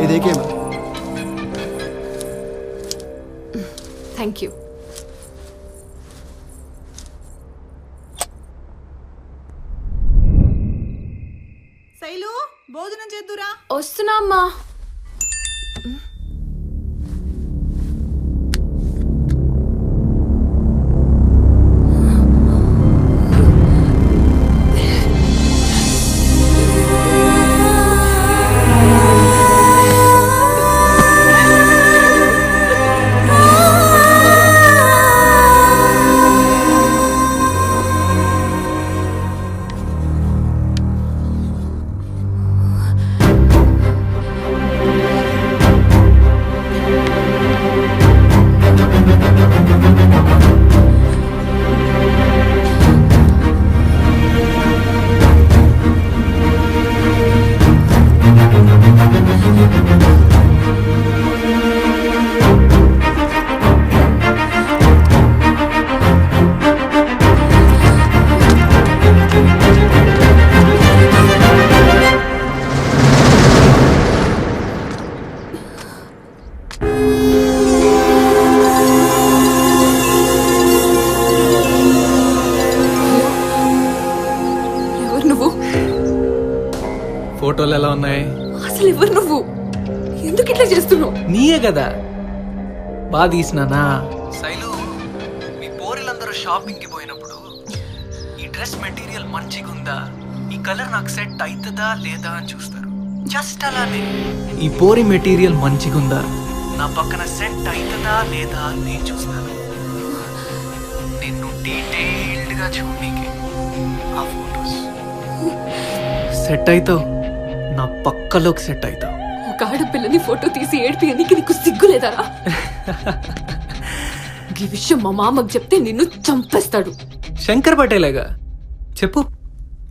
ये देखिए ma'am. Thank you. Shailu భోజనం చేద్దురా. వస్తున్నా అమ్మా. ఫోటోలు ఎలా ఉన్నాయి? అసలు ఎవరు నువ్వు? ఎందుకు ఇట్లా చేస్తున్నావు? నీయే కదా బాగా తీసినానా? శైలు, మీ పోరిలందరూ షాపింగ్ కి పోయినప్పుడు ఈ డ్రెస్ మెటీరియల్ మంచిగా ఉందా, ఈ కలర్ నాకు సెట్ అవుతుందా లేదా అని చూస్తారు. జస్ట్ అలానే ఈ పోరి మెటీరియల్ మంచిగా ఉందా, నా పక్కన సెట్ అవుతుందా లేదా అని నేను చూస్తాను. నిన్ను డీటెయిల్డ్ గా చూడనీకి ఆ ఫోటోస్ సెట్ అవుతావు, నా పక్కలోకి సెట్ అవుతావు. ఒక ఆడపిల్లని ఫోటో తీసి ఏడిపియనికి నీకు సిగ్గులేదరా? ఈ విషయం మా మామకు చెప్తే నిన్ను చంపేస్తాడు. శంకర్ పటేలేగా, చెప్పు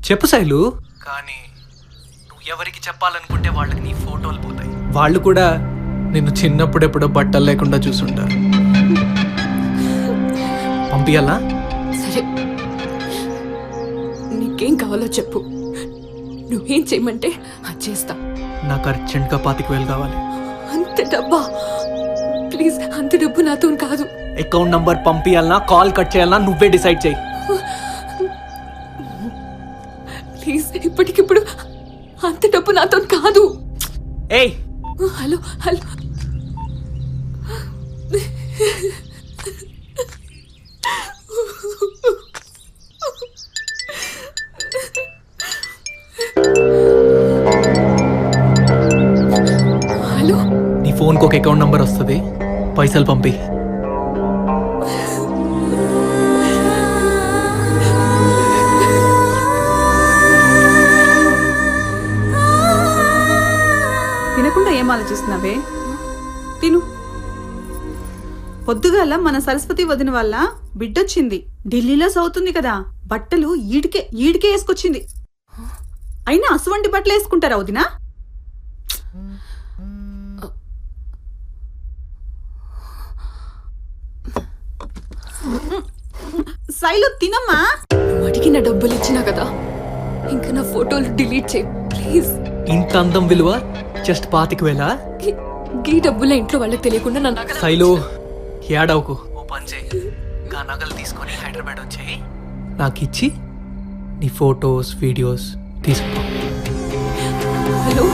చెప్పు శైలు. కానీ నువ్వు ఎవరికి చెప్పాలనుకుంటే వాళ్ళకి నీ ఫోటోలు పోతాయి. వాళ్ళు కూడా నిన్ను చిన్నప్పుడెప్పుడో బట్టలు లేకుండా చూసుంటారు. పంపియాలా? సరే, నీకేం కావాలో చెప్పు, నువ్వేం చేయమంటే అది చేస్తా. నాకు అర్జెంట్గా 25,000 కావాలి. అంత డబ్బా? ప్లీజ్, అంత డబ్బు నాతో కాదు. అకౌంట్ నంబర్ పంపియాలనా కాల్ కట్ చేయాలనా నువ్వే డిసైడ్ చేయి. ప్లీజ్, ఇప్పటికిప్పుడు అంత డబ్బు నాతో కాదు. ఏయ్, హలో హలో, హలో. నీ ఫోన్కి ఒక అకౌంట్ నంబర్ వస్తుంది, పైసలు పంపి. తినకుండా ఏం ఆలోచిస్తున్నావే? తిను. పొద్దుగాల మన సరస్వతి వదిన వల్ల బిడ్డొచ్చింది. ఢిల్లీలో సౌతుంది కదా, బట్టలు ఈడికే వేసుకొచ్చింది. అయినా అసువంటి బట్టలు వేసుకుంటారా వదినా? శైలు తినమ్మా. నువ్వు అడిగిన డబ్బులు ఇచ్చినా కదా, ఇంకా నా ఫోటోలు డిలీట్ చేయి ప్లీజ్. ఇంత అందం విలువ జస్ట్ 25,000? గీ డబ్బుల ఇంట్లో వాళ్ళకి తెలియకుండా నా నగలు. శైలు, ఏడవకు. ఓ పని చేయి, ఆ నగలు తీసుకొని హైదరాబాద్ వచ్చేయి, నాకు ఇచ్చి నీ ఫొటోస్ వీడియోస్ తీసుకో. హలో.